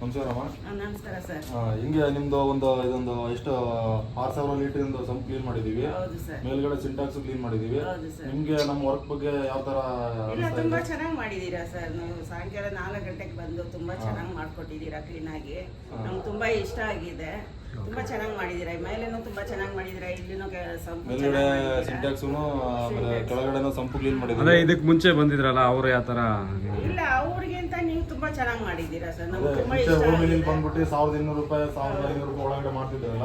ನಮಸ್ಕಾರಮ್ಮ. ನಮಸ್ಕಾರ ಸರ್. ಹಿಂಗೆ ನಿಮ್ದು ಇದೊಂದು ಎಷ್ಟು 6000 ಲೀಟರ್ ಸಂಪ್ ಕ್ಲೀನ್ ಮಾಡಿದೀವಿ. ಮೇಲ್ಗಡೆ ಸಿಂಟಾಕ್ಸ್ ಕ್ಲೀನ್ ಮಾಡಿದೀವಿ. ನಿಮ್ಗೆ ನಮ್ಮ ವರ್ಕ್ ಬಗ್ಗೆ ಯಾವ ತರ? ಇಲ್ಲ, ತುಂಬಾ ಚೆನ್ನಾಗಿ ಮಾಡಿದೀರಾ ಸರ್. ನೀವು ಸಾಯಂಕಾಲ 4 ಗಂಟೆಗೆ ಬಂದು ತುಂಬಾ ಚೆನ್ನಾಗಿ ಮಾಡ್ಕೊಟ್ಟಿದ್ದೀರಾ ಕ್ಲೀನ್ ಆಗಿ. ನಮ್ಗೆ ತುಂಬಾ ಇಷ್ಟ ಆಗಿದೆ. ತುಂಬಾ ಚೆನ್ನಾಗಿ ಮಾಡಿದೀರಾ. ಮೇಲೇನು ತುಂಬಾ ಚೆನ್ನಾಗಿ ಮಾಡಿದೀರಾ. ಇಲ್ಲಿನೂ ಮೇಲ್ಗಡೆ ಸಿಂಟಾಕ್ಸ್ನು ಆಮೇಲೆ ಕೆಳಗಡೆನೂ ಸಂಪು ಕ್ಲೀನ್ ಮಾಡಿದೀವಿ. ಅದೇ ಇದಕ್ಕೆ ಮುಂಚೆ ಬಂದಿದ್ರಲ್ಲ ಅವರು ಯಾವ ತರ? ಇಲ್ಲ, ಅವ್ರಿಗಿಂತ ನೀವು ತುಂಬಾ ಚೆನ್ನಾಗಿ ಮಾಡಿದೀರಾ ಸರ್. ನಮ್ಗೆ ತುಂಬಾ ಇಷ್ಟ ಆಗಿದೆ. ಬಂದ್ಬಿಟ್ಟು 1200 ರೂಪಾಯಿ 1500 ರೂಪಾಯಿ ಒಳಗಡೆ ಮಾಡ್ತಿದ್ರಲ್ಲ,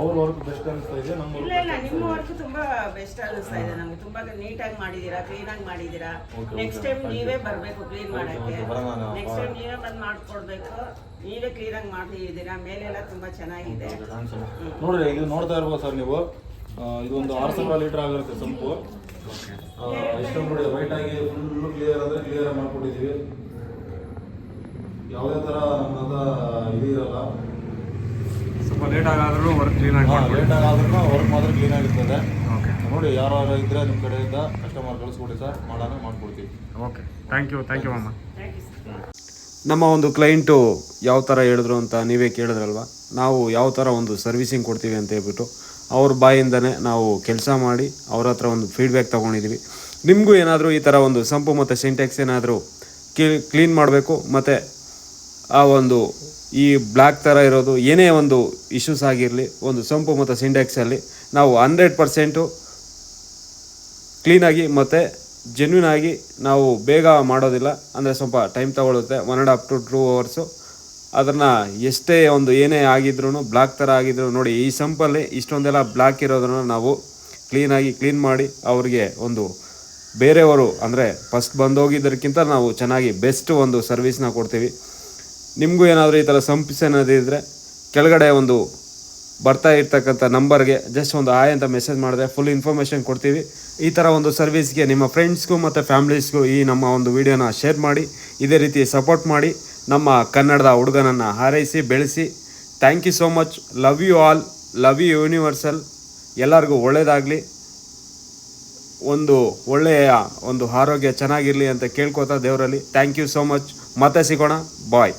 ಅವ್ರ ವರ್ಕ್ ಬೆಸ್ಟ್ ಅನಿಸ್ತಾ ಇದೆ. ಇಲ್ಲ, ನಿಮ್ಮ ವರ್ಕ್ ತುಂಬಾ ಬೆಸ್ಟ್ ಅನಿಸ್ತಾ ಇದೆ ನಮ್ಗೆ. ತುಂಬಾ ನೀಟಾಗಿ ಮಾಡಿದೀರಾ, ಕ್ಲೀನ್ ಆಗಿ ಮಾಡಿದೀರಾ. ನೆಕ್ಸ್ಟ್ ಟೈಮ್ ನೀವೇ ಬರ್ಬೇಕು ಕ್ಲೀನ್ ಮಾಡಕ್ಕೆ. ನೆಕ್ಸ್ಟ್ ಟೈಮ್ ನೀವೇ ಬಂದು ಮಾಡ್ಕೊಡ್ಬೇಕು. ನೀವೇ ಕ್ಲೀನ್ ಆಗಿ ಮಾಡಿದೀರಾ. ಮೇಲೆಲ್ಲ ತುಂಬಾ ಚೆನ್ನಾಗಿದೆ. ನೋಡ್ರಿ, ಇದು ನೋಡ್ತಾ ಇರ್ಬೋದು ಸರ್ ನೀವು. ಇದೊಂದು 6000 ಲೀಟರ್ ಆಗಿರುತ್ತೆ ಸಂಪು. ಇಷ್ಟೊಂದು ನೋಡಿ ವೈಟ್ ಆಗಿ ಫುಲ್ ಕ್ಲಿಯರ್ ಅಂದ್ರೆ ಕ್ಲಿಯರ್ ಮಾಡ್ಕೊಟ್ಟಿದೀವಿ. ಯಾವುದೇ ತರ ನಮ್ಮದ ಇದು ಇರಲ್ಲ. ಸ್ವಲ್ಪ ಲೇಟ್ ಆಗಾದ್ರೂ ವರ್ಕ್ ಕ್ಲೀನ್ ಆಗಿ ಲೇಟ್ ಆಗಾದ್ರೂ ವರ್ಕ್ ಮಾತ್ರ ಕ್ಲೀನ್ ಆಗಿರ್ತದೆ. ನೋಡಿ, ಯಾರು ಇದ್ರೆ ನಿಮ್ಮ ಕಡೆಯಿಂದ ಕಸ್ಟಮರ್ ಕಳಿಸ್ಕೊಡಿ ಸರ್, ಮಾಡ್ಕೊಡ್ತೀವಿ. ಓಕೆ, ಥ್ಯಾಂಕ್ ಯು ಅಮ್ಮ. ನಮ್ಮ ಒಂದು ಕ್ಲೈಂಟು ಯಾವ ಥರ ಹೇಳಿದ್ರು ಅಂತ ನೀವೇ ಕೇಳಿದ್ರಲ್ವ. ನಾವು ಯಾವ ಥರ ಒಂದು ಸರ್ವಿಸಿಂಗ್ ಕೊಡ್ತೀವಿ ಅಂತ ಹೇಳ್ಬಿಟ್ಟು ಅವ್ರ ಬಾಯಿಂದನೇ ನಾವು ಕೆಲಸ ಮಾಡಿ ಅವ್ರ ಹತ್ರ ಒಂದು ಫೀಡ್ಬ್ಯಾಕ್ ತೊಗೊಂಡಿದ್ದೀವಿ. ನಿಮಗೂ ಏನಾದರೂ ಈ ಥರ ಒಂದು ಸಂಪು ಮತ್ತು ಸಿಂಟೆಕ್ಸ್ ಏನಾದರೂ ಕ್ಲೀನ್ ಮಾಡಬೇಕು, ಮತ್ತು ಆ ಒಂದು ಈ ಬ್ಲ್ಯಾಕ್ ಥರ ಇರೋದು ಏನೇ ಒಂದು ಇಶ್ಯೂಸ್ ಆಗಿರಲಿ, ಒಂದು ಸಂಪು ಮತ್ತು ಸಿಂಟೆಕ್ಸಲ್ಲಿ ನಾವು 100% ಕ್ಲೀನಾಗಿ ಮತ್ತು ಜೆನ್ಯೂನ್ ಆಗಿ ನಾವು ಬೇಗ ಮಾಡೋದಿಲ್ಲ. ಅಂದರೆ ಸ್ವಲ್ಪ ಟೈಮ್ ತೊಗೊಳುತ್ತೆ, 1.5 to 2 hours. ಅದನ್ನು ಎಷ್ಟೇ ಒಂದು ಏನೇ ಆಗಿದ್ರೂ, ಬ್ಲ್ಯಾಕ್ ಥರ ಆಗಿದ್ರು ನೋಡಿ, ಈ ಸಂಪಲ್ಲಿ ಇಷ್ಟೊಂದೆಲ್ಲ ಬ್ಲ್ಯಾಕ್ ಇರೋದನ್ನು ನಾವು ಕ್ಲೀನಾಗಿ ಕ್ಲೀನ್ ಮಾಡಿ ಅವ್ರಿಗೆ ಒಂದು ಬೇರೆಯವರು ಅಂದರೆ ಫಸ್ಟ್ ಬಂದೋಗಿದ್ದಕ್ಕಿಂತ ನಾವು ಚೆನ್ನಾಗಿ ಬೆಸ್ಟ್ ಒಂದು ಸರ್ವಿಸ್ನ ಕೊಡ್ತೀವಿ. ನಿಮಗೂ ಏನಾದರೂ ಈ ಥರ ಸಂಪ್ಸ್ ಏನಾದರೂ ಇದ್ದರೆ ಕೆಳಗಡೆ ಒಂದು ಬರ್ತಾ ಇರ್ತಕ್ಕಂಥ ನಂಬರ್ಗೆ ಜಸ್ಟ್ ಒಂದು ಹಾಯ್ ಅಂತ ಮೆಸೇಜ್ ಮಾಡಿದ್ರೆ ಫುಲ್ ಇನ್ಫಾರ್ಮೇಷನ್ ಕೊಡ್ತೀವಿ. ಈ ಥರ ಒಂದು ಸರ್ವಿಸ್ಗೆ ನಿಮ್ಮ ಫ್ರೆಂಡ್ಸ್ಗೂ ಮತ್ತು ಫ್ಯಾಮ್ಲೀಸ್ಗೂ ಈ ನಮ್ಮ ಒಂದು ವಿಡಿಯೋನ ಶೇರ್ ಮಾಡಿ, ಇದೇ ರೀತಿ ಸಪೋರ್ಟ್ ಮಾಡಿ ನಮ್ಮ ಕನ್ನಡದ ಹುಡುಗನನ್ನು ಹಾರೈಸಿ ಬೆಳೆಸಿ. Thank you so much. Love you all. Love you universal. ಎಲ್ಲರಿಗೂ ಒಳ್ಳೆಯದಾಗಲಿ, ಒಂದು ಒಳ್ಳೆಯ ಒಂದು ಆರೋಗ್ಯ ಚೆನ್ನಾಗಿರಲಿ ಅಂತ ಕೇಳ್ಕೊತಾ ದೇವರಲ್ಲಿ. Thank you so much. ಮತ್ತೆ ಸಿಗೋಣ. ಬಾಯ್.